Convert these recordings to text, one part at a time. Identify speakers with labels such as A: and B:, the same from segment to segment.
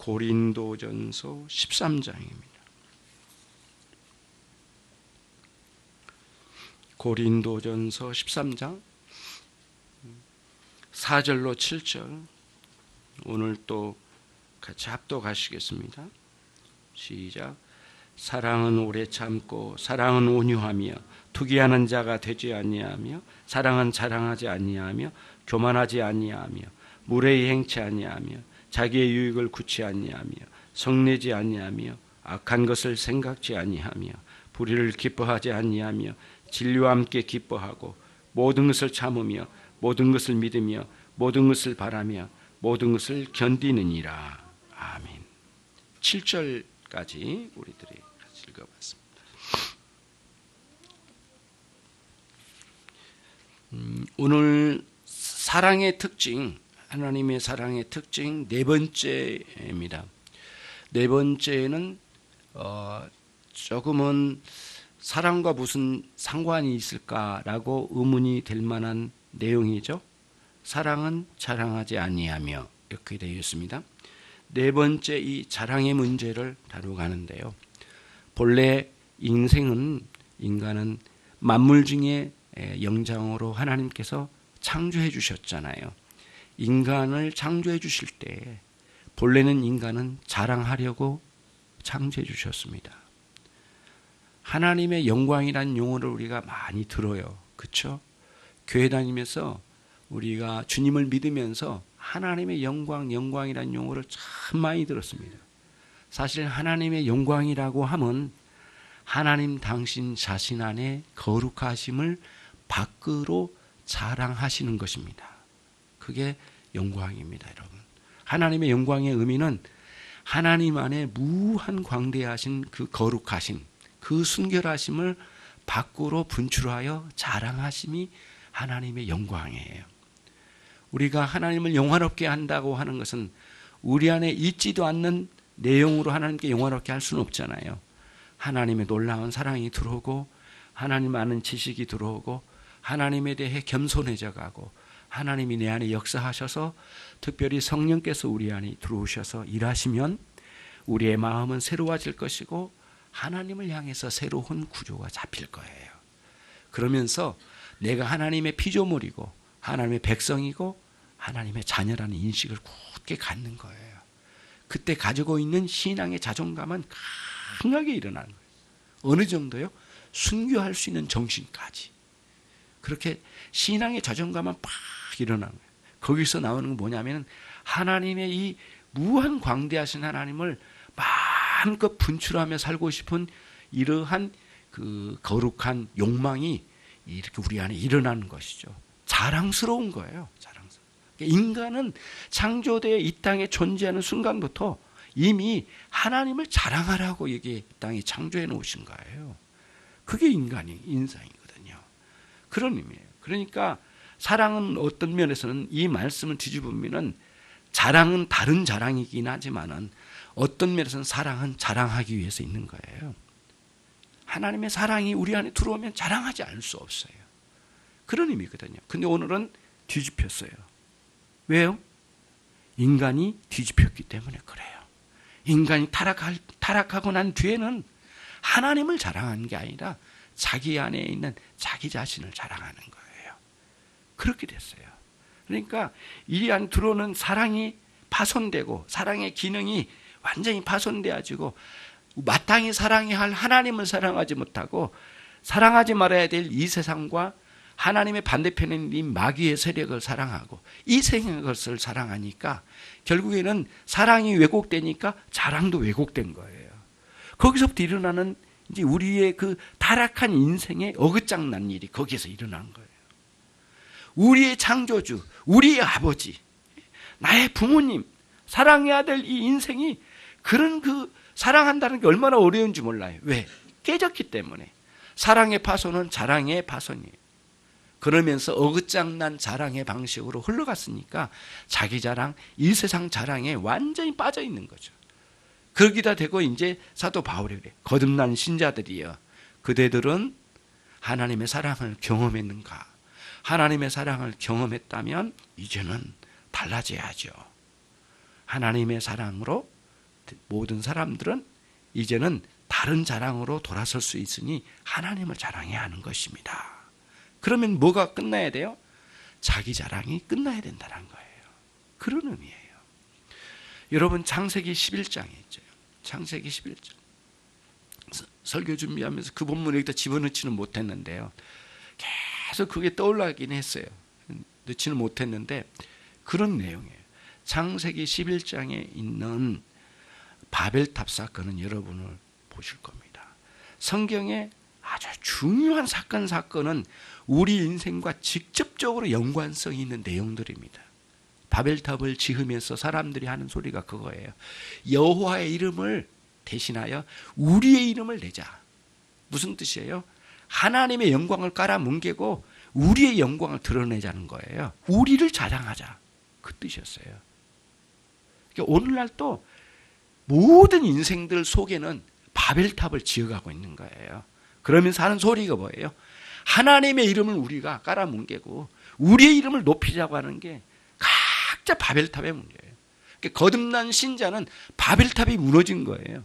A: 고린도전서 13장입니다. 고린도전서 13장 4절로 7절 오늘 또 같이 합독하시겠습니다. 시작. 사랑은 오래 참고 사랑은 온유하며 투기하는 자가 되지 아니하며 사랑은 자랑하지 아니하며 교만하지 아니하며 무례히 행치 아니하며 자기의 유익을 굳이 아니하며 성내지 아니하며 악한 것을 생각지 아니하며 불의를 기뻐하지 아니하며 진리와 함께 기뻐하고 모든 것을 참으며 모든 것을 믿으며 모든 것을 바라며 모든 것을 견디느니라. 아멘. 7절까지 우리들이 같이 읽어봤습니다. 오늘 사랑의 특징, 하나님의 사랑의 특징 네 번째입니다. 네 번째는 조금은 사랑과 무슨 상관이 있을까라고 의문이 될 만한 내용이죠. 사랑은 자랑하지 아니하며 이렇게 되어 있습니다. 네 번째 이 자랑의 문제를 다루고 가는데요. 본래 인간은 만물 중에 영장으로 하나님께서 창조해 주셨잖아요. 인간을 창조해 주실 때 본래는 인간은 자랑하려고 창조해 주셨습니다. 하나님의 영광이라는 용어를 우리가 많이 들어요. 그렇죠? 교회 다니면서 우리가 주님을 믿으면서 하나님의 영광이라는 용어를 참 많이 들었습니다. 사실 하나님의 영광이라고 하면 하나님 당신 자신 안에 거룩하심을 밖으로 자랑하시는 것입니다. 그게 영광입니다, 여러분. 하나님의 영광의 의미는 하나님 안에 무한 광대하신 그 거룩하심, 그 순결하심을 밖으로 분출하여 자랑하심이 하나님의 영광이에요. 우리가 하나님을 영화롭게 한다고 하는 것은 우리 안에 있지도 않는 내용으로 하나님께 영화롭게 할 수는 없잖아요. 하나님의 놀라운 사랑이 들어오고 하나님 아는 지식이 들어오고 하나님에 대해 겸손해져 가고 하나님이 내 안에 역사하셔서 특별히 성령께서 우리 안에 들어오셔서 일하시면 우리의 마음은 새로워질 것이고 하나님을 향해서 새로운 구조가 잡힐 거예요. 그러면서 내가 하나님의 피조물이고 하나님의 백성이고 하나님의 자녀라는 인식을 굳게 갖는 거예요. 그때 가지고 있는 신앙의 자존감은 강하게 일어나는 거예요. 어느 정도요? 순교할 수 있는 정신까지. 그렇게 신앙의 자존감은 팍 일어나는 거예요. 거기서 나오는 건 뭐냐면 하나님의 이 무한 광대하신 하나님을 마음껏 분출하며 살고 싶은 이러한 그 거룩한 욕망이 이렇게 우리 안에 일어나는 것이죠. 자랑스러운 거예요. 자랑스러운. 인간은 창조되어 이 땅에 존재하는 순간부터 이미 하나님을 자랑하라고 여기 땅에 창조해 놓으신 거예요. 그게 인상이거든요. 그런 의미예요. 그러니까 사랑은 어떤 면에서는 이 말씀을 뒤집으면은 자랑은 다른 자랑이긴 하지만은 어떤 면에서는 사랑은 자랑하기 위해서 있는 거예요. 하나님의 사랑이 우리 안에 들어오면 자랑하지 않을 수 없어요. 그런 의미거든요. 근데 오늘은 뒤집혔어요. 왜요? 인간이 뒤집혔기 때문에 그래요. 인간이 타락하고 난 뒤에는 하나님을 자랑하는 게 아니라 자기 안에 있는 자기 자신을 자랑하는 거예요. 그렇게 됐어요. 그러니까 이 안에 들어오는 사랑이 파손되고 사랑의 기능이 완전히 파손되어지고 마땅히 사랑해야 할 하나님을 사랑하지 못하고 사랑하지 말아야 될 이 세상과 하나님의 반대편에 있는 이 마귀의 세력을 사랑하고 이 세상의 것을 사랑하니까 결국에는 사랑이 왜곡되니까 자랑도 왜곡된 거예요. 거기서부터 일어나는 이제 우리의 그 타락한 인생의 어긋장난 일이 거기에서 일어난 거예요. 우리의 창조주, 우리의 아버지, 나의 부모님, 사랑해야 될 이 인생이 그런 그 사랑한다는 게 얼마나 어려운지 몰라요. 왜? 깨졌기 때문에. 사랑의 파손은 자랑의 파손이에요. 그러면서 어긋장난 자랑의 방식으로 흘러갔으니까 자기 자랑, 이 세상 자랑에 완전히 빠져 있는 거죠. 거기다 대고 이제 사도 바울이 그래. 거듭난 신자들이여. 그대들은 하나님의 사랑을 경험했는가? 하나님의 사랑을 경험했다면 이제는 달라져야죠. 하나님의 사랑으로 모든 사람들은 이제는 다른 자랑으로 돌아설 수 있으니 하나님을 자랑해야 하는 것입니다. 그러면 뭐가 끝나야 돼요? 자기 자랑이 끝나야 된다는 거예요. 그런 의미예요. 여러분 창세기 11장에 있죠. 창세기 11장. 설교 준비하면서 그 본문 여기다 집어넣지는 못했는데요. 계속 그게 떠올라긴 했어요. 넣지는 못했는데 그런 내용이에요. 창세기 11장에 있는 바벨탑 사건은 여러분을 보실 겁니다. 성경에 아주 중요한 사건은 우리 인생과 직접적으로 연관성이 있는 내용들입니다. 바벨탑을 지으면서 사람들이 하는 소리가 그거예요. 여호와의 이름을 대신하여 우리의 이름을 내자. 무슨 뜻이에요? 하나님의 영광을 깔아뭉개고 우리의 영광을 드러내자는 거예요. 우리를 자랑하자. 그 뜻이었어요. 그러니까 오늘날 또 모든 인생들 속에는 바벨탑을 지어가고 있는 거예요. 그러면서 하는 소리가 뭐예요? 하나님의 이름을 우리가 깔아뭉개고 우리의 이름을 높이자고 하는 게 각자 바벨탑의 문제예요. 그러니까 거듭난 신자는 바벨탑이 무너진 거예요.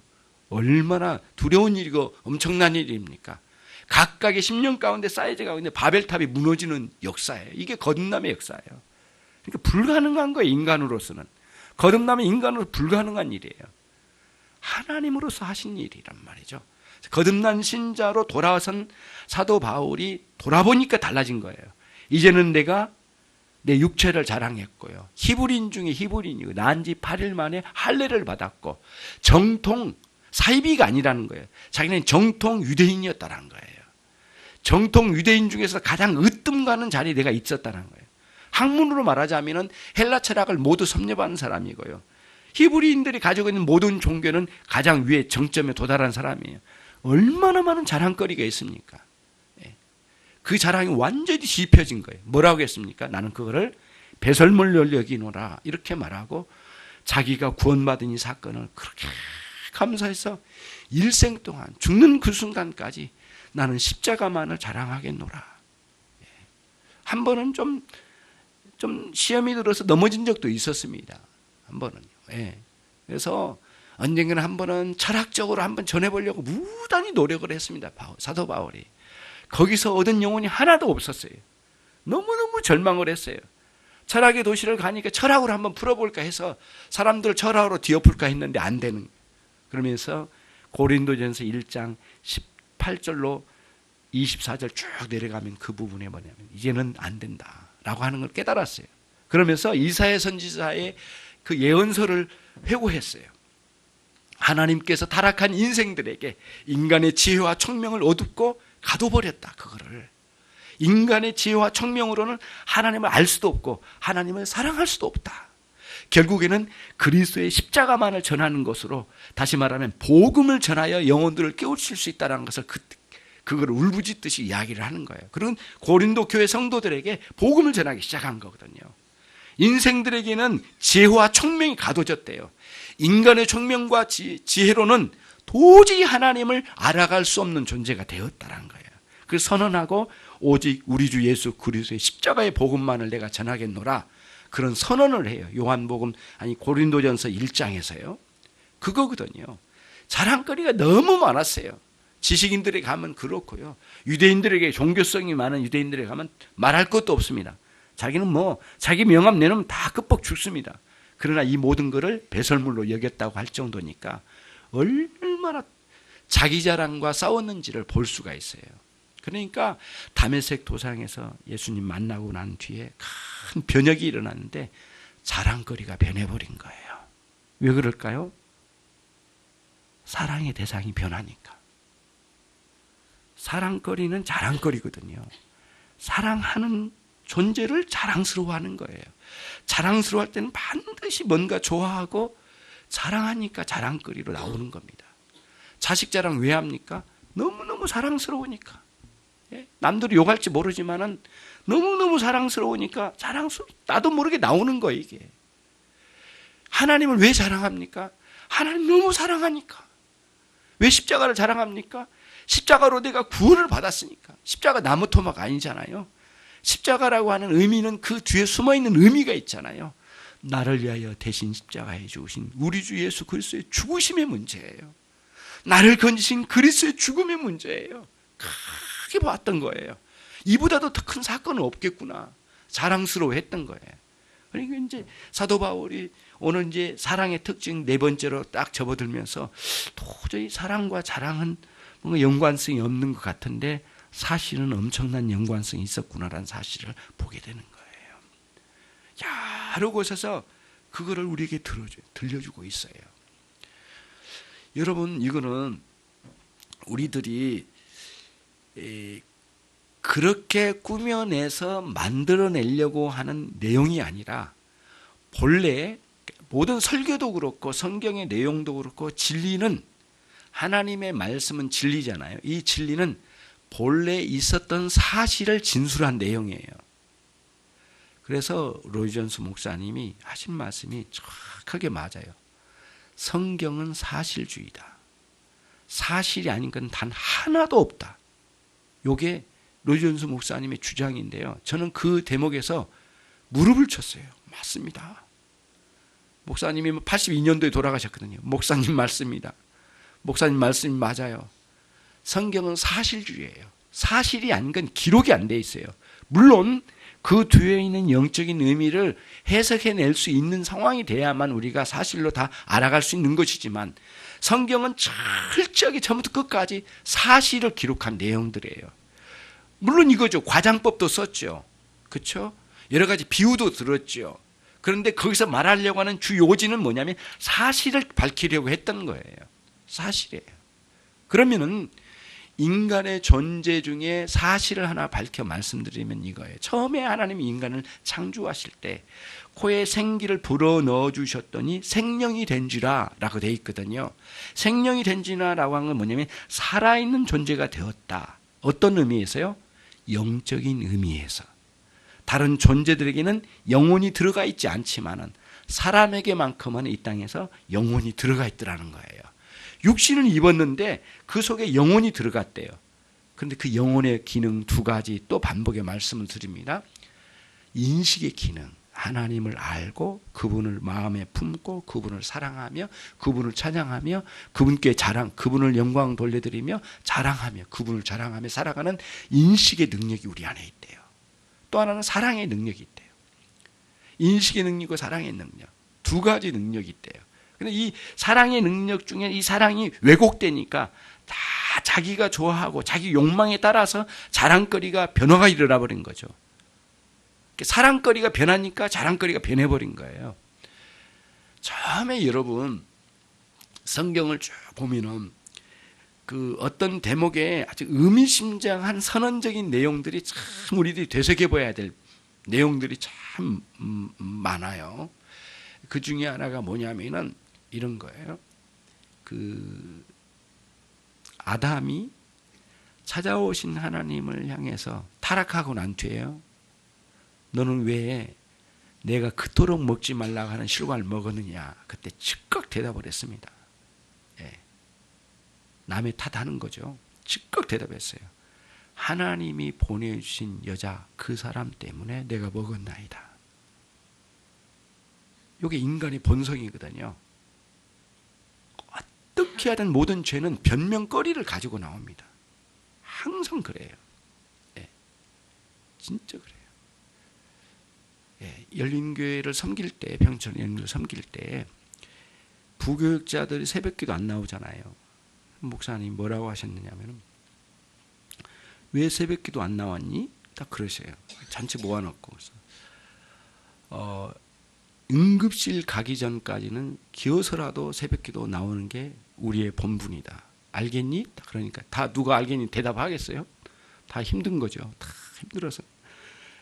A: 얼마나 두려운 일이고 엄청난 일입니까? 각각의 10년 가운데 쌓여져가고 있는 바벨탑이 무너지는 역사예요. 이게 거듭남의 역사예요. 그러니까 불가능한 거예요. 인간으로서는. 거듭남은 인간으로 불가능한 일이에요. 하나님으로서 하신 일이란 말이죠. 거듭난 신자로 돌아선 사도 바울이 돌아보니까 달라진 거예요. 이제는 내가 내 육체를 자랑했고요. 히브리인 중에 히브리인이고 난 지 8일 만에 할례를 받았고 정통 사이비가 아니라는 거예요. 자기는 정통 유대인이었다는 거예요. 정통 유대인 중에서 가장 으뜸가는 자리에 내가 있었다는 거예요. 학문으로 말하자면 헬라 철학을 모두 섭렵하는 사람이고요. 히브리인들이 가지고 있는 모든 종교는 가장 위에 정점에 도달한 사람이에요. 얼마나 많은 자랑거리가 있습니까? 그 자랑이 완전히 뒤집혀진 거예요. 뭐라고 했습니까? 나는 그거를 배설물로 여기노라 이렇게 말하고 자기가 구원받은 이 사건을 그렇게 감사해서 일생 동안 죽는 그 순간까지 나는 십자가만을 자랑하겠노라. 한 번은 좀 시험이 들어서 넘어진 적도 있었습니다. 한 번은요. 그래서 언젠가는 한 번은 철학적으로 한번 전해보려고 무단히 노력을 했습니다. 사도 바울이. 거기서 얻은 영혼이 하나도 없었어요. 너무너무 절망을 했어요. 철학의 도시를 가니까 철학으로 한번 풀어볼까 해서 사람들을 철학으로 뒤엎을까 했는데 안 되는 거예요. 그러면서 고린도전서 1장 18절로 24절 쭉 내려가면 그 부분에 뭐냐면 이제는 안 된다라고 하는 걸 깨달았어요. 그러면서 이사야 선지자의 그 예언서를 회고했어요. 하나님께서 타락한 인생들에게 인간의 지혜와 총명을 어둡고 가둬버렸다. 그거를 인간의 지혜와 총명으로는 하나님을 알 수도 없고 하나님을 사랑할 수도 없다. 결국에는 그리스도의 십자가만을 전하는 것으로 다시 말하면 복음을 전하여 영혼들을 깨우칠 수 있다는 것을 그걸 울부짖듯이 이야기를 하는 거예요. 그런 고린도 교회 성도들에게 복음을 전하기 시작한 거거든요. 인생들에게는 지혜와 총명이 가둬졌대요. 인간의 총명과 지혜로는 도저히 하나님을 알아갈 수 없는 존재가 되었다는 거예요. 그래서 선언하고 오직 우리 주 예수 그리스도의 십자가의 복음만을 내가 전하겠노라. 그런 선언을 해요. 요한복음 고린도전서 1장에서요. 그거거든요. 자랑거리가 너무 많았어요. 지식인들에게 가면 그렇고요. 유대인들에게 종교성이 많은 유대인들에게 가면 말할 것도 없습니다. 자기는 자기 명함 내놓으면 다 끄뻑 죽습니다. 그러나 이 모든 것을 배설물로 여겼다고 할 정도니까 얼마나 자기 자랑과 싸웠는지를 볼 수가 있어요. 그러니까 다메섹 도상에서 예수님 만나고 난 뒤에 큰 변혁이 일어났는데 자랑거리가 변해버린 거예요. 왜 그럴까요? 사랑의 대상이 변하니까. 사랑거리는 자랑거리거든요. 사랑하는 존재를 자랑스러워하는 거예요. 자랑스러워할 때는 반드시 뭔가 좋아하고 사랑하니까 자랑거리로 나오는 겁니다. 자식 자랑 왜 합니까? 너무너무 사랑스러우니까. 남들이 욕할지 모르지만은 너무너무 사랑스러우니까 나도 모르게 나오는 거예요, 이게. 하나님을 왜 자랑합니까? 하나님 너무 사랑하니까. 왜 십자가를 자랑합니까? 십자가로 내가 구원을 받았으니까. 십자가 나무 토막 아니잖아요. 십자가라고 하는 의미는 그 뒤에 숨어있는 의미가 있잖아요. 나를 위하여 대신 십자가에 죽으신 우리 주 예수 그리스도의 죽으심의 문제예요. 나를 건지신 그리스도의 죽음의 문제예요. 크게 봤던 거예요. 이보다도 더 큰 사건은 없겠구나. 자랑스러워했던 거예요. 그러니까 이제 사도 바울이 오늘 이제 사랑의 특징 네 번째로 딱 접어들면서 도저히 사랑과 자랑은 뭔가 연관성이 없는 것 같은데 사실은 엄청난 연관성이 있었구나라는 사실을 보게 되는 거예요. 여러 곳에서 그거를 우리에게 들려주고 있어요. 여러분, 이거는 우리들이 그렇게 꾸며내서 만들어내려고 하는 내용이 아니라 본래 모든 설교도 그렇고 성경의 내용도 그렇고 진리는, 하나님의 말씀은 진리잖아요. 이 진리는 본래 있었던 사실을 진술한 내용이에요. 그래서 로이 존스 목사님이 하신 말씀이 정확하게 맞아요. 성경은 사실주의다. 사실이 아닌 건 단 하나도 없다. 이게 로이 존스 목사님의 주장인데요. 저는 그 대목에서 무릎을 쳤어요. 맞습니다. 목사님이 82년도에 돌아가셨거든요. 목사님 말씀입니다. 목사님 말씀이 맞아요. 성경은 사실주의예요. 사실이 아닌 건 기록이 안 돼 있어요. 물론 그 뒤에 있는 영적인 의미를 해석해낼 수 있는 상황이 돼야만 우리가 사실로 다 알아갈 수 있는 것이지만 성경은 철저하게 처음부터 끝까지 사실을 기록한 내용들이에요. 물론 이거죠. 과장법도 썼죠. 그렇죠? 여러 가지 비유도 들었죠. 그런데 거기서 말하려고 하는 주 요지는 뭐냐면 사실을 밝히려고 했던 거예요. 사실이에요. 그러면은 인간의 존재 중에 사실을 하나 밝혀 말씀드리면 이거예요. 처음에 하나님이 인간을 창조하실 때 코에 생기를 불어넣어 주셨더니 생명이 된지라 라고 되어 있거든요. 생명이 된지라 라고 한 건 뭐냐면 살아있는 존재가 되었다. 어떤 의미에서요? 영적인 의미에서. 다른 존재들에게는 영혼이 들어가 있지 않지만은 사람에게만큼은 이 땅에서 영혼이 들어가 있더라는 거예요. 육신은 입었는데 그 속에 영혼이 들어갔대요. 그런데 그 영혼의 기능 두 가지 또 반복의 말씀을 드립니다. 인식의 기능, 하나님을 알고 그분을 마음에 품고 그분을 사랑하며 그분을 찬양하며 그분께 그분을 영광 돌려드리며 자랑하며 그분을 자랑하며 살아가는 인식의 능력이 우리 안에 있대요. 또 하나는 사랑의 능력이 있대요. 인식의 능력과 사랑의 능력, 두 가지 능력이 있대요. 근데 이 사랑의 능력 중에 이 사랑이 왜곡되니까 다 자기가 좋아하고 자기 욕망에 따라서 자랑거리가 변화가 일어나 버린 거죠. 사랑거리가 변하니까 자랑거리가 변해버린 거예요. 처음에 여러분 성경을 쭉 보면은 그 어떤 대목에 아주 의미심장한 선언적인 내용들이 참 우리들이 되새겨봐야 될 내용들이 참 많아요. 그 중에 하나가 뭐냐면은 이런 거예요. 그 아담이 찾아오신 하나님을 향해서 타락하고 난 뒤에요. 너는 왜 내가 그토록 먹지 말라고 하는 실과를 먹었느냐. 그때 즉각 대답을 했습니다. 예. 남의 탓하는 거죠. 즉각 대답했어요. 하나님이 보내주신 여자 그 사람 때문에 내가 먹었나이다. 이게 인간의 본성이거든요. 어떻게 하든 모든 죄는 변명거리를 가지고 나옵니다. 항상 그래요. 예. 진짜 그래요. 예. 열린교회를 섬길 때, 평촌 열린교회를 섬길 때 부교육자들이 새벽기도 안 나오잖아요. 목사님 뭐라고 하셨느냐면 왜 새벽기도 안 나왔니? 딱 그러세요. 잔치 모아놓고. 응급실 가기 전까지는 기어서라도 새벽기도 나오는 게 우리의 본분이다. 알겠니? 그러니까 다 누가 알겠니? 대답하겠어요? 다 힘든 거죠. 다 힘들어서.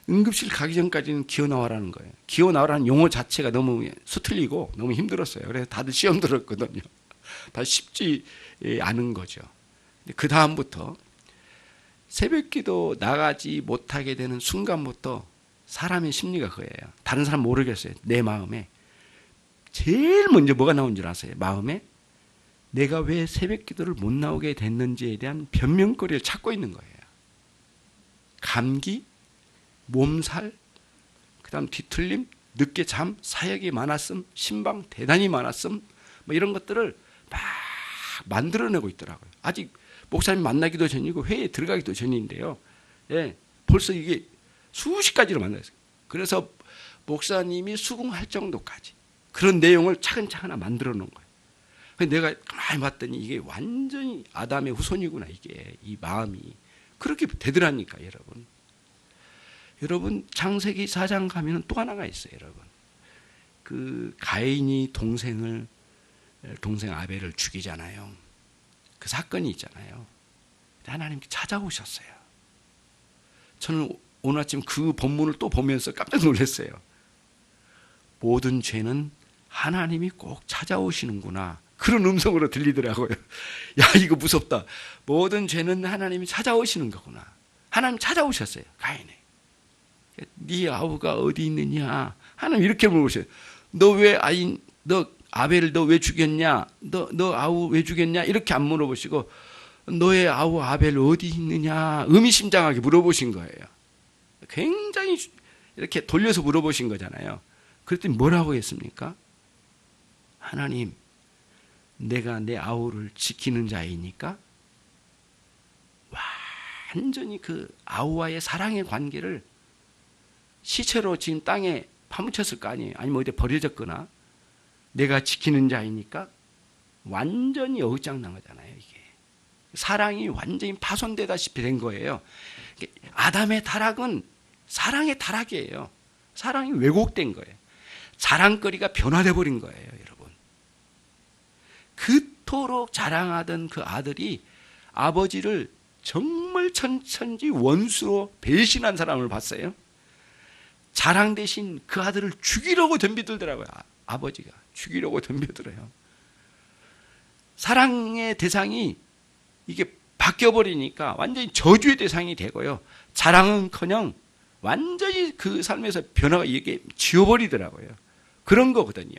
A: 응급실 가기 전까지는 기어 나와라는 거예요. 기어 나와라는 용어 자체가 너무 수틀리고 너무 힘들었어요. 그래서 다들 시험 들었거든요. 다 쉽지 않은 거죠. 그 다음부터 새벽기도 나가지 못하게 되는 순간부터 사람의 심리가 그거예요. 다른 사람 모르겠어요. 내 마음에 제일 먼저 뭐가 나온 줄 아세요? 마음에 내가 왜 새벽기도를 못 나오게 됐는지에 대한 변명거리를 찾고 있는 거예요. 감기, 몸살, 그 다음 뒤틀림, 늦게 잠, 사역이 많았음, 신방 대단히 많았음, 뭐 이런 것들을 막 만들어내고 있더라고요. 아직 목사님 만나기도 전이고 회의에 들어가기도 전인데요. 예, 벌써 이게 수십 가지로 만들었어요. 그래서 목사님이 수긍할 정도까지 그런 내용을 차근차근 만들어 놓은 거예요. 내가 가만히 봤더니 이게 완전히 아담의 후손이구나, 이게 이 마음이 그렇게 되더라니까. 여러분 창세기 4장 가면 또 하나가 있어요. 여러분, 그 가인이 동생 아벨을 죽이잖아요. 그 사건이 있잖아요. 하나님께 찾아오셨어요. 저는 오늘 아침 그 본문을 또 보면서 깜짝 놀랐어요. 모든 죄는 하나님이 꼭 찾아오시는구나, 그런 음성으로 들리더라고요. 야, 이거 무섭다. 모든 죄는 하나님이 찾아오시는 거구나. 하나님 찾아오셨어요, 가인에. 네 아우가 어디 있느냐, 하나님 이렇게 물어보셔요. 너 아벨을 너 왜 죽였냐, 너 아우 왜 죽였냐, 이렇게 안 물어보시고 너의 아우 아벨 어디 있느냐 의미심장하게 물어보신 거예요. 굉장히 이렇게 돌려서 물어보신 거잖아요. 그랬더니 뭐라고 했습니까? 하나님, 내가 내 아우를 지키는 자이니까. 완전히 그 아우와의 사랑의 관계를 시체로 지금 땅에 파묻혔을 거 아니에요. 아니면 어디 버려졌거나. 내가 지키는 자이니까 완전히 어장난 거잖아요. 이게 사랑이 완전히 파손되다시피 된 거예요. 아담의 타락은 사랑의 타락이에요. 사랑이 왜곡된 거예요. 자랑거리가 변화돼 버린 거예요, 여러분. 그토록 자랑하던 그 아들이 아버지를 정말 천천지 원수로 배신한 사람을 봤어요. 자랑 대신 그 아들을 죽이려고 덤비들더라고요. 아버지가 죽이려고 덤벼들어요. 사랑의 대상이 이게 바뀌어버리니까 완전히 저주의 대상이 되고요. 자랑은커녕 완전히 그 삶에서 변화가 이게 지워버리더라고요. 그런 거거든요.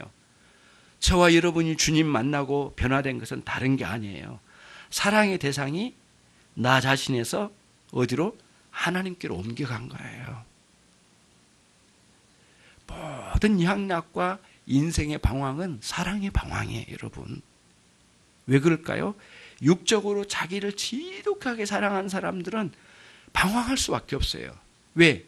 A: 저와 여러분이 주님 만나고 변화된 것은 다른 게 아니에요. 사랑의 대상이 나 자신에서 어디로? 하나님께로 옮겨간 거예요. 모든 향락과 인생의 방황은 사랑의 방황이에요, 여러분. 왜 그럴까요? 육적으로 자기를 지독하게 사랑한 사람들은 방황할 수밖에 없어요. 왜?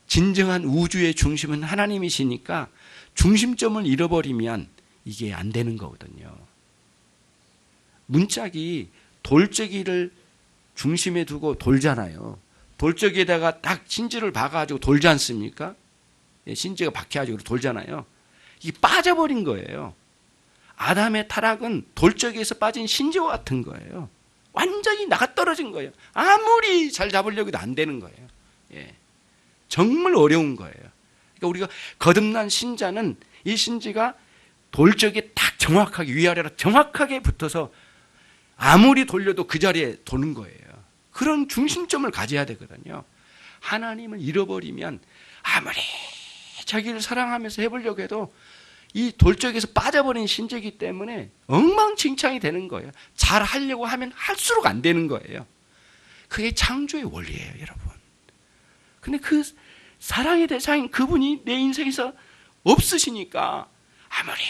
A: 진정한 우주의 중심은 하나님이시니까 중심점을 잃어버리면 이게 안 되는 거거든요. 문짝이 돌적이를 중심에 두고 돌잖아요. 돌적이에다가 딱 신지를 박아가지고 돌지 않습니까? 신지가 박혀가지고 돌잖아요. 이게 빠져버린 거예요. 아담의 타락은 돌적이에서 빠진 신지와 같은 거예요. 완전히 나가 떨어진 거예요. 아무리 잘 잡으려고 해도 안 되는 거예요. 예. 정말 어려운 거예요. 그러니까 우리가 거듭난 신자는 이 신지가 돌적에 딱 정확하게 위아래로 정확하게 붙어서 아무리 돌려도 그 자리에 도는 거예요. 그런 중심점을 가져야 되거든요. 하나님을 잃어버리면 아무리 자기를 사랑하면서 해보려고 해도 이 돌적에서 빠져버린 신재이기 때문에 엉망진창이 되는 거예요. 잘 하려고 하면 할수록 안 되는 거예요. 그게 창조의 원리예요, 여러분. 근데 그 사랑의 대상인 그분이 내 인생에서 없으시니까 아무리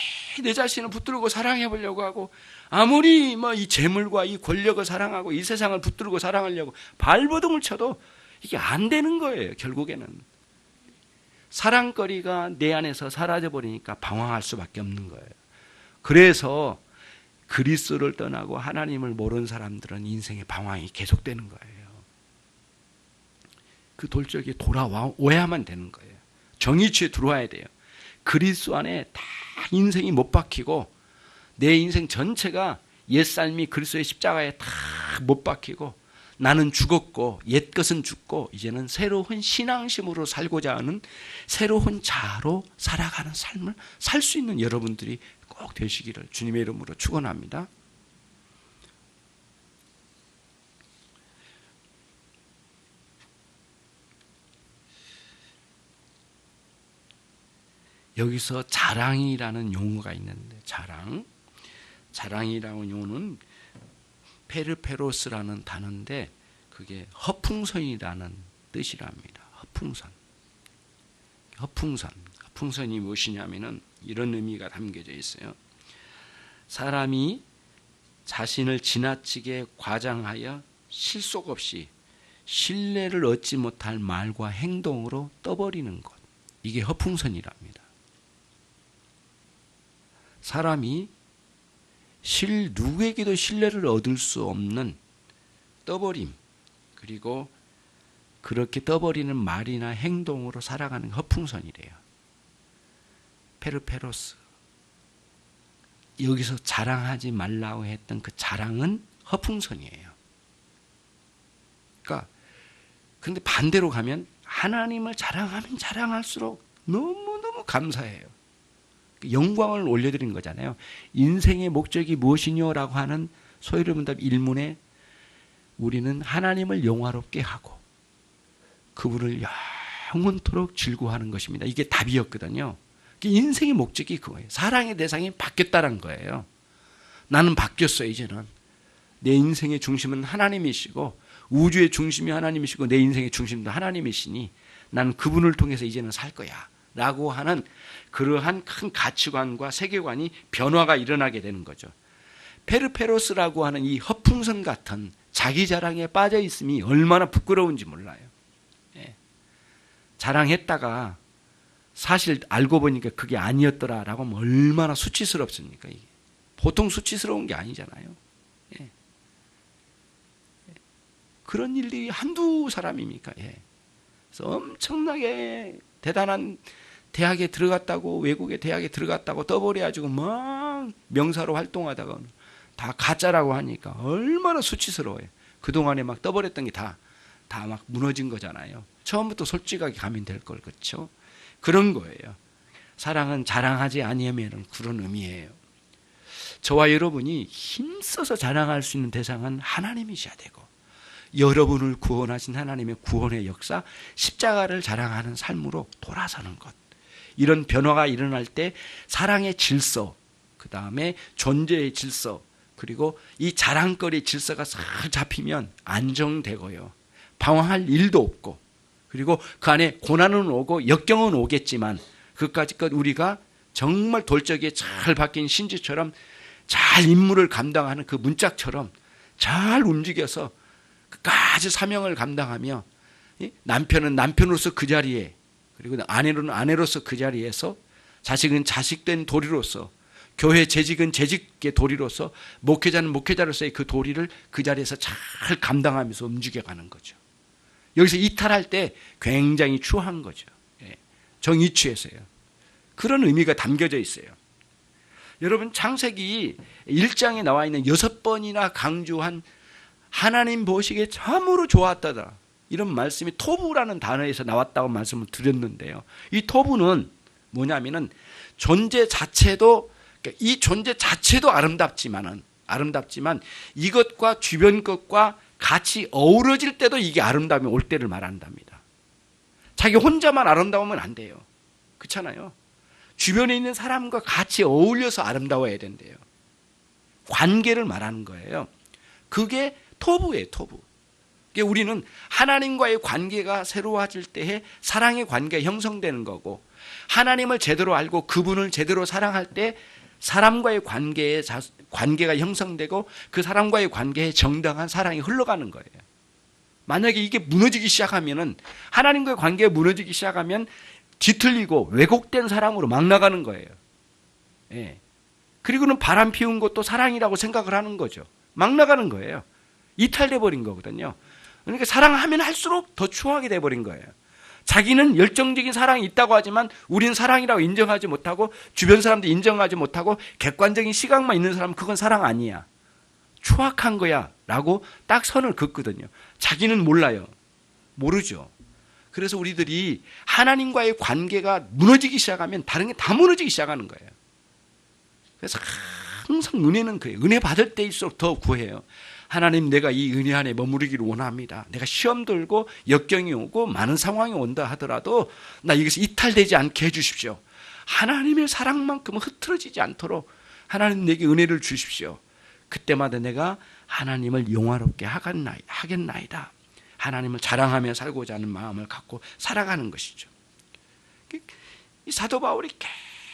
A: 내 자신을 붙들고 사랑해보려고 하고 아무리 이 재물과 이 권력을 사랑하고 이 세상을 붙들고 사랑하려고 발버둥을 쳐도 이게 안 되는 거예요, 결국에는. 사랑거리가 내 안에서 사라져버리니까 방황할 수밖에 없는 거예요. 그래서 그리스도를 떠나고 하나님을 모르는 사람들은 인생의 방황이 계속되는 거예요. 그 돌적이 돌아와야만 되는 거예요. 정의치에 들어와야 돼요. 그리스도 안에 다 인생이 못 박히고 내 인생 전체가 옛삶이 그리스도의 십자가에 다 못 박히고 나는 죽었고 옛것은 죽고 이제는 새로운 신앙심으로 살고자 하는 새로운 자아로 살아가는 삶을 살 수 있는 여러분들이 꼭 되시기를 주님의 이름으로 축원합니다. 여기서 자랑이라는 용어가 있는데 자랑이라는 용어는 페르페로스라는 단어인데 그게 허풍선이라는 뜻이랍니다. 허풍선. 풍선이 무엇이냐면은 이런 의미가 담겨져 있어요. 사람이 자신을 지나치게 과장하여 실속 없이 신뢰를 얻지 못할 말과 행동으로 떠버리는 것. 이게 허풍선이랍니다. 사람이 누구에게도 신뢰를 얻을 수 없는 떠버림, 그리고 그렇게 떠버리는 말이나 행동으로 살아가는 허풍선이래요. 페르페로스. 여기서 자랑하지 말라고 했던 그 자랑은 허풍선이에요. 그러니까 근데 반대로 가면 하나님을 자랑하면 자랑할수록 너무너무 감사해요. 영광을 올려드린 거잖아요. 인생의 목적이 무엇이냐라고 하는 소위로문답 1문에 우리는 하나님을 영화롭게 하고 그분을 영원토록 즐거워하는 것입니다. 이게 답이었거든요. 인생의 목적이 그거예요. 사랑의 대상이 바뀌었다는 거예요. 나는 바뀌었어요. 이제는 내 인생의 중심은 하나님이시고 우주의 중심이 하나님이시고 내 인생의 중심도 하나님이시니 나는 그분을 통해서 이제는 살 거야 라고 하는 그러한 큰 가치관과 세계관이 변화가 일어나게 되는 거죠. 페르페로스라고 하는 이 허풍선 같은 자기 자랑에 빠져 있음이 얼마나 부끄러운지 몰라요. 예. 자랑했다가 사실 알고 보니까 그게 아니었더라라고 하면 얼마나 수치스럽습니까? 이게 보통 수치스러운 게 아니잖아요. 예. 그런 일들이 한두 사람입니까? 예. 그래서 엄청나게 대단한 대학에 들어갔다고, 외국의 대학에 들어갔다고 떠버려가지고 막 명사로 활동하다가 다 가짜라고 하니까 얼마나 수치스러워요. 그동안에 막 떠버렸던 게 다 막 무너진 거잖아요. 처음부터 솔직하게 가면 될 걸, 그렇죠? 그런 거예요. 사랑은 자랑하지 아니하면 그런 의미예요. 저와 여러분이 힘써서 자랑할 수 있는 대상은 하나님이셔야 되고 여러분을 구원하신 하나님의 구원의 역사, 십자가를 자랑하는 삶으로 돌아서는 것. 이런 변화가 일어날 때 사랑의 질서, 그 다음에 존재의 질서, 그리고 이 자랑거리 질서가 잘 잡히면 안정되고요. 방황할 일도 없고, 그리고 그 안에 고난은 오고 역경은 오겠지만 그까짓 우리가 정말 돌적이에 잘 박힌 신지처럼 잘 임무를 감당하는 그 문짝처럼 잘 움직여서 끝까지 사명을 감당하며 남편은 남편으로서 그 자리에, 그리고 아내는 아내로서 그 자리에서, 자식은 자식된 도리로서, 교회 재직은 재직의 도리로서, 목회자는 목회자로서의 그 도리를 그 자리에서 잘 감당하면서 움직여가는 거죠. 여기서 이탈할 때 굉장히 추한 거죠. 정의취해서요. 그런 의미가 담겨져 있어요. 여러분, 창세기 1장에 나와 있는 6번이나 강조한 하나님 보시기에 참으로 좋았다다, 이런 말씀이 토부라는 단어에서 나왔다고 말씀을 드렸는데요. 이 토부는 뭐냐면은 존재 자체도, 이 존재 자체도 아름답지만 이것과 주변 것과 같이 어우러질 때도 이게 아름다움이 올 때를 말한답니다. 자기 혼자만 아름다우면 안 돼요. 그렇잖아요. 주변에 있는 사람과 같이 어울려서 아름다워야 된대요. 관계를 말하는 거예요. 그게 토부예요, 토부. 우리는 하나님과의 관계가 새로워질 때에 사랑의 관계가 형성되는 거고, 하나님을 제대로 알고 그분을 제대로 사랑할 때 사람과의 관계가 형성되고 그 사람과의 관계에 정당한 사랑이 흘러가는 거예요. 만약에 이게 무너지기 시작하면은, 하나님과의 관계가 무너지기 시작하면 뒤틀리고 왜곡된 사랑으로 막 나가는 거예요. 예. 그리고는 바람 피운 것도 사랑이라고 생각을 하는 거죠. 막 나가는 거예요. 이탈돼 버린 거거든요. 그러니까 사랑하면 할수록 더 추하게 돼 버린 거예요. 자기는 열정적인 사랑이 있다고 하지만 우리는 사랑이라고 인정하지 못하고 주변 사람도 인정하지 못하고 객관적인 시각만 있는 사람은 그건 사랑 아니야, 추악한 거야 라고 딱 선을 긋거든요. 자기는 몰라요. 모르죠. 그래서 우리들이 하나님과의 관계가 무너지기 시작하면 다른 게 다 무너지기 시작하는 거예요. 그래서 항상 은혜는 그래요. 은혜 받을 때일수록 더 구해요. 하나님, 내가 이 은혜 안에 머무르기를 원합니다. 내가 시험 들고 역경이 오고 많은 상황이 온다 하더라도 나 여기서 이탈되지 않게 해주십시오. 하나님의 사랑만큼은 흐트러지지 않도록 하나님 내게 은혜를 주십시오. 그때마다 내가 하나님을 영화롭게 하겠나이다. 하나님을 자랑하며 살고자 하는 마음을 갖고 살아가는 것이죠. 이 사도 바울이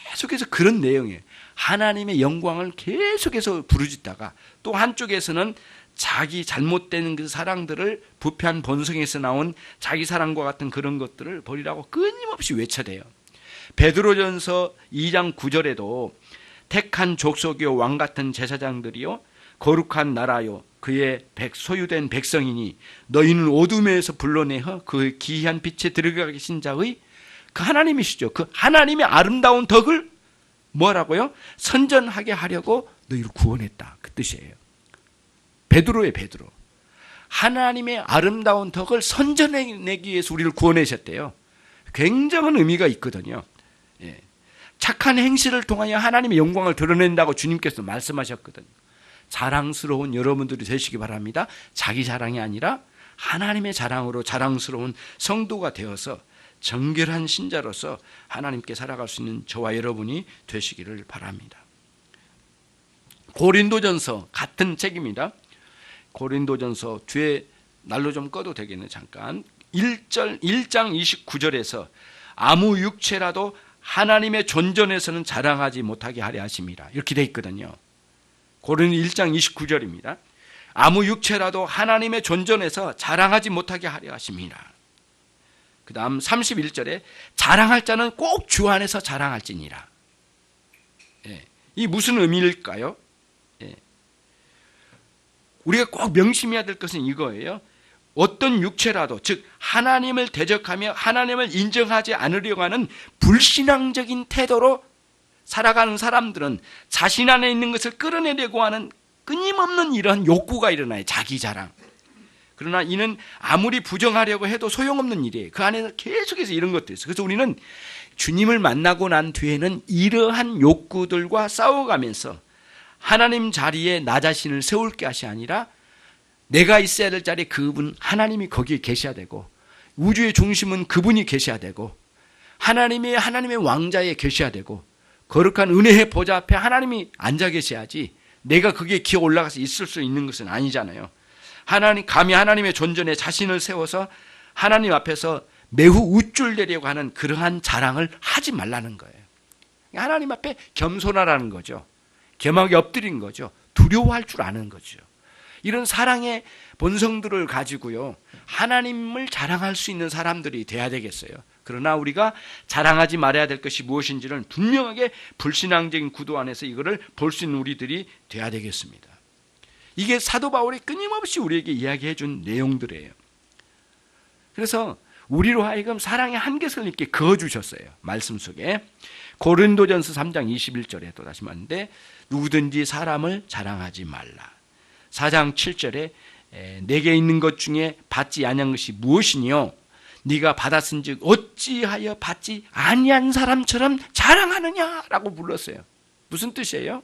A: 계속해서 그런 내용이에요. 하나님의 영광을 계속해서 부르짖다가 또 한쪽에서는 자기 잘못된 그 사랑들을 부패한 본성에서 나온 자기 사랑과 같은 그런 것들을 버리라고 끊임없이 외쳐대요. 베드로전서 2장 9절에도 택한 족속이요 왕 같은 제사장들이요 거룩한 나라요 그의 소유된 백성이니 너희는 어둠에서 불러내어 그 기이한 빛에 들어가 계신 자의 그 하나님이시죠. 그 하나님의 아름다운 덕을 뭐라고요? 선전하게 하려고 너희를 구원했다. 그 뜻이에요. 베드로의 베드로. 하나님의 아름다운 덕을 선전해내기 위해서 우리를 구원하셨대요. 굉장한 의미가 있거든요. 예. 착한 행실을 통하여 하나님의 영광을 드러낸다고 주님께서 말씀하셨거든요. 자랑스러운 여러분들이 되시기 바랍니다. 자기 자랑이 아니라 하나님의 자랑으로 자랑스러운 성도가 되어서 정결한 신자로서 하나님께 살아갈 수 있는 저와 여러분이 되시기를 바랍니다. 고린도전서 같은 책입니다. 고린도전서 뒤에 날로 좀 꺼도 되겠네. 잠깐 1장 29절에서 아무 육체라도 하나님의 존전에서는 자랑하지 못하게 하려 하심이라 이렇게 돼 있거든요. 고린도 1장 29절입니다. 아무 육체라도 하나님의 존전에서 자랑하지 못하게 하려 하심이라. 그 다음 31절에 자랑할 자는 꼭 주 안에서 자랑할지니라. 예. 이 무슨 의미일까요? 예. 우리가 꼭 명심해야 될 것은 이거예요. 어떤 육체라도 즉 하나님을 대적하며 하나님을 인정하지 않으려고 하는 불신앙적인 태도로 살아가는 사람들은 자신 안에 있는 것을 끌어내려고 하는 끊임없는 이러한 욕구가 일어나요. 자기 자랑. 그러나 이는 아무리 부정하려고 해도 소용없는 일이에요. 그 안에서 계속해서 이런 것들이 있어요. 그래서 우리는 주님을 만나고 난 뒤에는 이러한 욕구들과 싸워가면서 하나님 자리에 나 자신을 세울 것이 아니라 내가 있어야 될 자리에 그분 하나님이 거기에 계셔야 되고 우주의 중심은 그분이 계셔야 되고 하나님의 왕자에 계셔야 되고 거룩한 은혜의 보좌 앞에 하나님이 앉아 계셔야지 내가 거기에 기어 올라가서 있을 수 있는 것은 아니잖아요. 감히 하나님의 존전에 자신을 세워서 하나님 앞에서 매우 우쭐대려고 하는 그러한 자랑을 하지 말라는 거예요. 하나님 앞에 겸손하라는 거죠. 겸하게 엎드린 거죠. 두려워할 줄 아는 거죠. 이런 사랑의 본성들을 가지고요 하나님을 자랑할 수 있는 사람들이 돼야 되겠어요. 그러나 우리가 자랑하지 말아야 될 것이 무엇인지를 분명하게 불신앙적인 구도 안에서 이거를 볼 수 있는 우리들이 돼야 되겠습니다. 이게 사도 바울이 끊임없이 우리에게 이야기해 준 내용들이에요. 그래서 우리로 하여금 사랑의 한계선을 있게 그어주셨어요. 말씀 속에 고린도전서 3장 21절에 또 다시 말하는데 누구든지 사람을 자랑하지 말라. 4장 7절에 내게 있는 것 중에 받지 아니한 것이 무엇이니요? 네가 받았은즉 어찌하여 받지 아니한 사람처럼 자랑하느냐라고 불렀어요. 무슨 뜻이에요?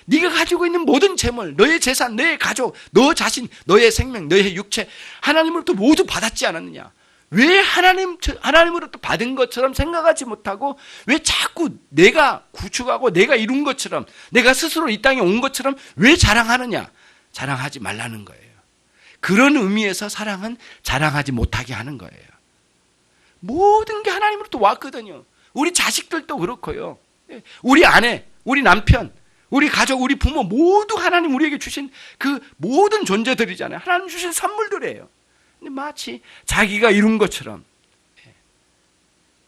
A: 네가 가지고 있는 모든 재물, 너의 재산, 너의 가족, 너 자신, 너의 생명, 너의 육체 하나님으로부터 모두 받았지 않았느냐? 왜 하나님으로부터 받은 것처럼 생각하지 못하고 왜 자꾸 내가 구축하고 내가 이룬 것처럼 내가 스스로 이 땅에 온 것처럼 왜 자랑하느냐? 자랑하지 말라는 거예요. 그런 의미에서 사랑은 자랑하지 못하게 하는 거예요. 모든 게 하나님으로부터 왔거든요. 우리 자식들도 그렇고요. 우리 아내, 우리 남편, 우리 가족, 우리 부모 모두 하나님 우리에게 주신 그 모든 존재들이잖아요. 하나님 주신 선물들이에요. 근데 마치 자기가 이룬 것처럼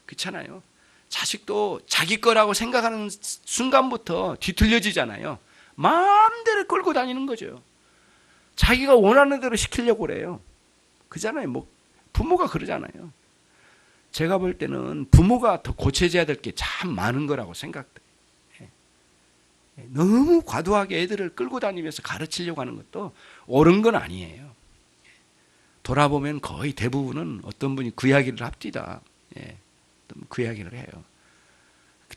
A: 그렇잖아요. 자식도 자기 거라고 생각하는 순간부터 뒤틀려지잖아요. 마음대로 끌고 다니는 거죠. 자기가 원하는 대로 시키려고 그래요. 그잖아요. 뭐 부모가 그러잖아요. 제가 볼 때는 부모가 더 고쳐져야 될 게 참 많은 거라고 생각돼요. 너무 과도하게 애들을 끌고 다니면서 가르치려고 하는 것도 옳은 건 아니에요. 돌아보면 거의 대부분은 어떤 분이 그 이야기를 합디다. 그 이야기를 해요.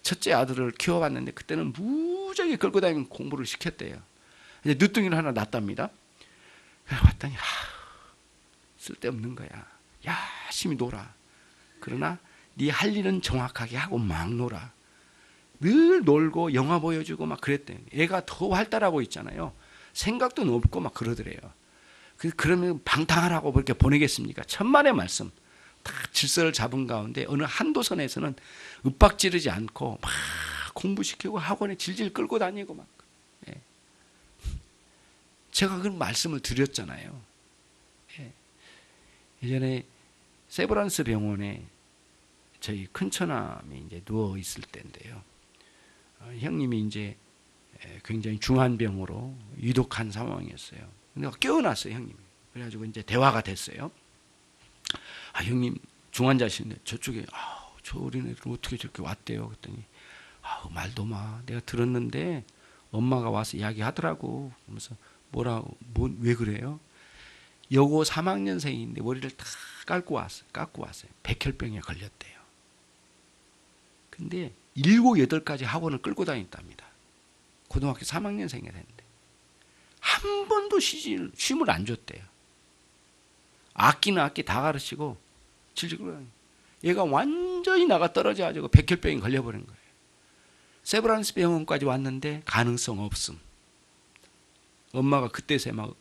A: 첫째 아들을 키워봤는데 그때는 무지하게 끌고 다니면 공부를 시켰대요. 이제 늦둥이를 하나 낳았답니다. 그래 봤더니 쓸데없는 거야. 열심히 놀아. 그러나 네 할 일은 정확하게 하고 막 놀아. 늘 놀고 영화 보여주고 막 그랬대요. 애가 더 활달하고 있잖아요. 생각도 넓고 막 그러더래요. 그러면 방탕하라고 그렇게 보내겠습니까? 천만의 말씀. 다 질서를 잡은 가운데 어느 한도선에서는 윽박지르지 않고 막 공부시키고 학원에 질질 끌고 다니고 막. 예. 제가 그 말씀을 드렸잖아요. 예. 예전에 세브란스 병원에 저희 큰처남이 이제 누워 있을 때인데요. 형님이 이제 굉장히 중한 병으로 위독한 상황이었어요. 근데 깨어났어요, 형님이. 그래가지고 이제 대화가 됐어요. 형님 중환자실인데 저쪽에 저 어린애들 어떻게 저렇게 왔대요? 그랬더니 말도 마. 내가 들었는데 엄마가 와서 이야기하더라고. 그러면서 왜 그래요? 여고 3학년생인데 머리를 다 깎고 왔어요. 백혈병에 걸렸대요. 근데 7, 8가지 학원을 끌고 다녔답니다. 고등학교 3학년생이 됐는데 한 번도 쉼을 안 줬대요. 악기는 악기 다 가르치고 질질 끌고 다니고 얘가 완전히 나가 떨어져가지고 백혈병이 걸려버린 거예요. 세브란스 병원까지 왔는데 가능성 없음. 엄마가 그때서야 막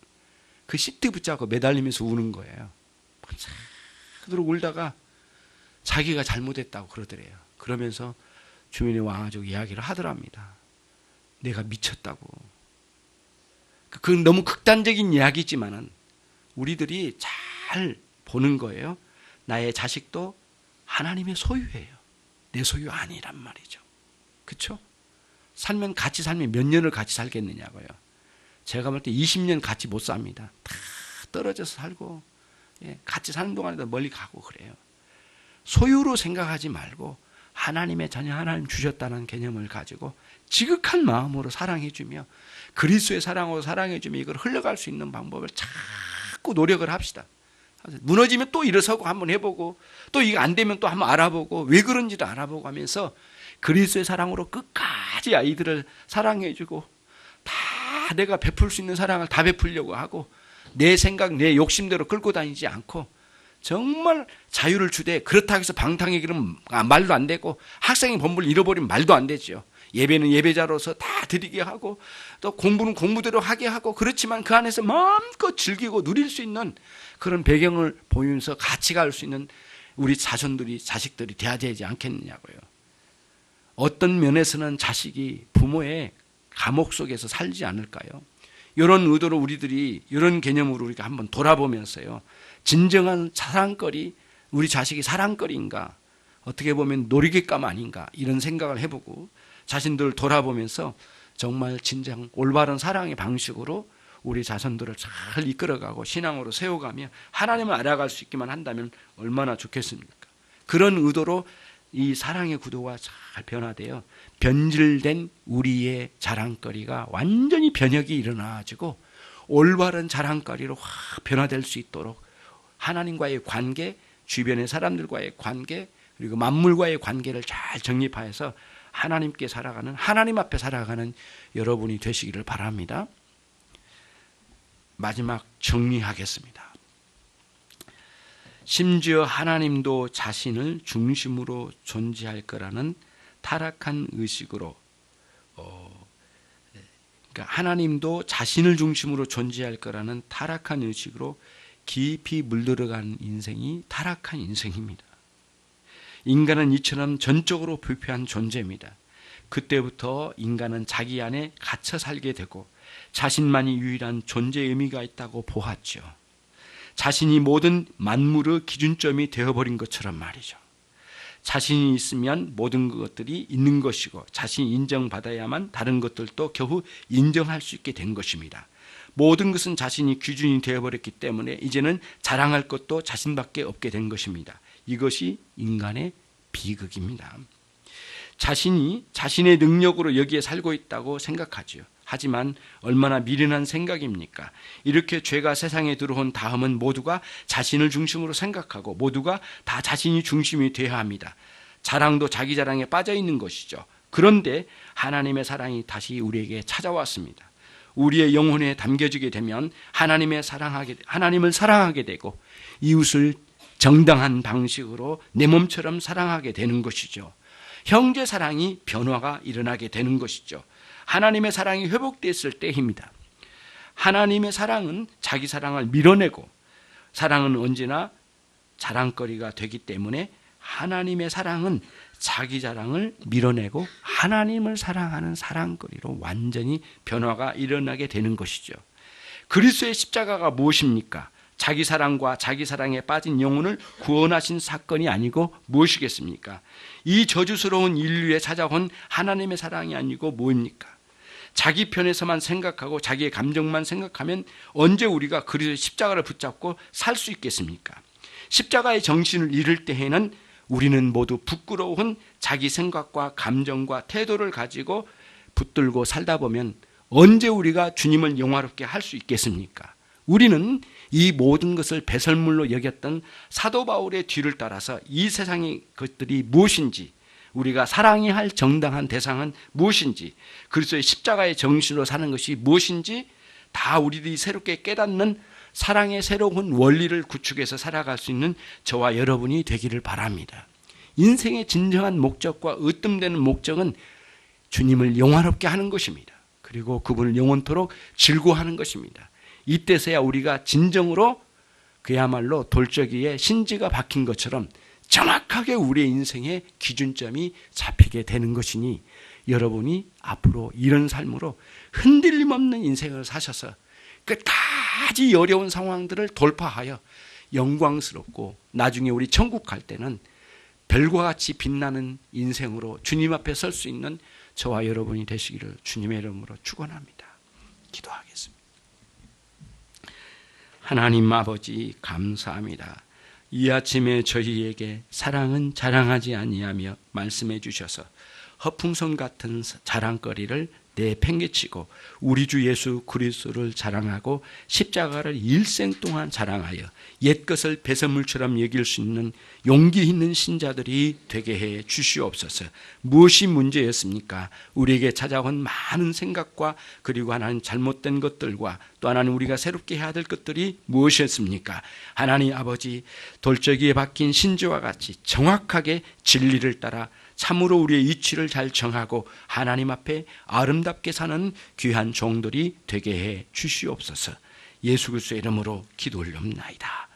A: 그 시트 붙잡고 매달리면서 우는 거예요. 그대로 울다가 자기가 잘못했다고 그러더래요. 그러면서 주민이 와가지고 이야기를 하더랍니다. 내가 미쳤다고. 그건 너무 극단적인 이야기지만은 우리들이 잘 보는 거예요. 나의 자식도 하나님의 소유예요. 내 소유 아니란 말이죠. 그렇죠? 같이 살면 몇 년을 같이 살겠느냐고요. 제가 볼 때 20년 같이 못 삽니다. 다 떨어져서 살고 같이 사는 동안에도 멀리 가고 그래요. 소유로 생각하지 말고 하나님의 자녀 하나님 주셨다는 개념을 가지고 지극한 마음으로 사랑해주며 그리스도의 사랑으로 사랑해주며 이걸 흘러갈 수 있는 방법을 자꾸 노력을 합시다. 무너지면 또 일어서고 한번 해보고 또 이게 안 되면 또 한번 알아보고 왜 그런지도 알아보고 하면서 그리스도의 사랑으로 끝까지 아이들을 사랑해주고 다 내가 베풀 수 있는 사랑을 다 베풀려고 하고 내 생각 내 욕심대로 끌고 다니지 않고 정말 자유를 주되 그렇다고 해서 방탕하게 그러면 말도 안 되고 학생이 본분을 잃어버리면 말도 안 되죠. 예배는 예배자로서 다 드리게 하고 또 공부는 공부대로 하게 하고 그렇지만 그 안에서 마음껏 즐기고 누릴 수 있는 그런 배경을 보이면서 같이 갈 수 있는 우리 자식들이 돼야 되지 않겠느냐고요. 어떤 면에서는 자식이 부모의 감옥 속에서 살지 않을까요? 이런 의도로 우리들이 이런 개념으로 우리가 한번 돌아보면서요. 진정한 사랑거리, 우리 자식이 사랑거리인가? 어떻게 보면 놀이객감 아닌가? 이런 생각을 해보고 자신들을 돌아보면서 정말 진정 올바른 사랑의 방식으로 우리 자손들을 잘 이끌어가고 신앙으로 세워가며 하나님을 알아갈 수 있기만 한다면 얼마나 좋겠습니까? 그런 의도로 이 사랑의 구도가 잘 변화되어 변질된 우리의 자랑거리가 완전히 변혁이 일어나가지고 올바른 자랑거리로 확 변화될 수 있도록 하나님과의 관계, 주변의 사람들과의 관계, 그리고 만물과의 관계를 잘 정립하여서 하나님께 살아가는, 하나님 앞에 살아가는 여러분이 되시기를 바랍니다. 마지막 정리하겠습니다. 심지어 하나님도 자신을 중심으로 존재할 거라는 타락한 의식으로 그러니까 하나님도 자신을 중심으로 존재할 거라는 타락한 의식으로 깊이 물들어간 인생이 타락한 인생입니다. 인간은 이처럼 전적으로 불패한 존재입니다. 그때부터 인간은 자기 안에 갇혀 살게 되고 자신만이 유일한 존재의 의미가 있다고 보았죠. 자신이 모든 만물의 기준점이 되어버린 것처럼 말이죠. 자신이 있으면 모든 것들이 있는 것이고 자신이 인정받아야만 다른 것들도 겨우 인정할 수 있게 된 것입니다. 모든 것은 자신이 기준이 되어버렸기 때문에 이제는 자랑할 것도 자신밖에 없게 된 것입니다. 이것이 인간의 비극입니다. 자신이 자신의 능력으로 여기에 살고 있다고 생각하지요. 하지만 얼마나 미련한 생각입니까? 이렇게 죄가 세상에 들어온 다음은 모두가 자신을 중심으로 생각하고 모두가 다 자신이 중심이 되어야 합니다. 자랑도 자기 자랑에 빠져 있는 것이죠. 그런데 하나님의 사랑이 다시 우리에게 찾아왔습니다. 우리의 영혼에 담겨지게 되면 하나님을 사랑하게 되고 이웃을 정당한 방식으로 내 몸처럼 사랑하게 되는 것이죠. 형제 사랑이 변화가 일어나게 되는 것이죠. 하나님의 사랑이 회복됐을 때입니다. 하나님의 사랑은 자기 사랑을 밀어내고 사랑은 언제나 자랑거리가 되기 때문에 하나님의 사랑은 자기 자랑을 밀어내고 하나님을 사랑하는 사랑거리로 완전히 변화가 일어나게 되는 것이죠. 그리스도의 십자가가 무엇입니까? 자기 사랑과 자기 사랑에 빠진 영혼을 구원하신 사건이 아니고 무엇이겠습니까? 이 저주스러운 인류에 찾아온 하나님의 사랑이 아니고 뭐입니까? 자기 편에서만 생각하고 자기의 감정만 생각하면 언제 우리가 그리스도의 십자가를 붙잡고 살 수 있겠습니까? 십자가의 정신을 잃을 때에는 우리는 모두 부끄러운 자기 생각과 감정과 태도를 가지고 붙들고 살다 보면 언제 우리가 주님을 영화롭게 할 수 있겠습니까? 우리는 이 모든 것을 배설물로 여겼던 사도 바울의 뒤를 따라서 이 세상의 것들이 무엇인지, 우리가 사랑해야 할 정당한 대상은 무엇인지, 그리스도의 십자가의 정신으로 사는 것이 무엇인지 다 우리들이 새롭게 깨닫는 사랑의 새로운 원리를 구축해서 살아갈 수 있는 저와 여러분이 되기를 바랍니다. 인생의 진정한 목적과 으뜸되는 목적은 주님을 영화롭게 하는 것입니다. 그리고 그분을 영원토록 즐거워하는 것입니다. 이때서야 우리가 진정으로 그야말로 돌적이에 신지가 박힌 것처럼 정확하게 우리의 인생의 기준점이 잡히게 되는 것이니, 여러분이 앞으로 이런 삶으로 흔들림 없는 인생을 사셔서 끝까지 어려운 상황들을 돌파하여 영광스럽고 나중에 우리 천국 갈 때는 별과 같이 빛나는 인생으로 주님 앞에 설 수 있는 저와 여러분이 되시기를 주님의 이름으로 축원합니다. 기도하겠습니다. 하나님 아버지, 감사합니다. 이 아침에 저희에게 사랑은 자랑하지 아니하며 말씀해 주셔서 허풍선 같은 자랑거리를 내팽개치고 우리 주 예수 그리스도를 자랑하고 십자가를 일생 동안 자랑하여 옛것을 배설물처럼 여길 수 있는 용기 있는 신자들이 되게 해 주시옵소서. 무엇이 문제였습니까? 우리에게 찾아온 많은 생각과 그리고 하나님 잘못된 것들과 또 하나님 우리가 새롭게 해야 될 것들이 무엇이었습니까? 하나님 아버지, 돌적이에 박힌 신지와 같이 정확하게 진리를 따라 참으로 우리의 위치를 잘 정하고 하나님 앞에 아름답게 사는 귀한 종들이 되게 해 주시옵소서. 예수 그리스도의 이름으로 기도 올려옵나이다.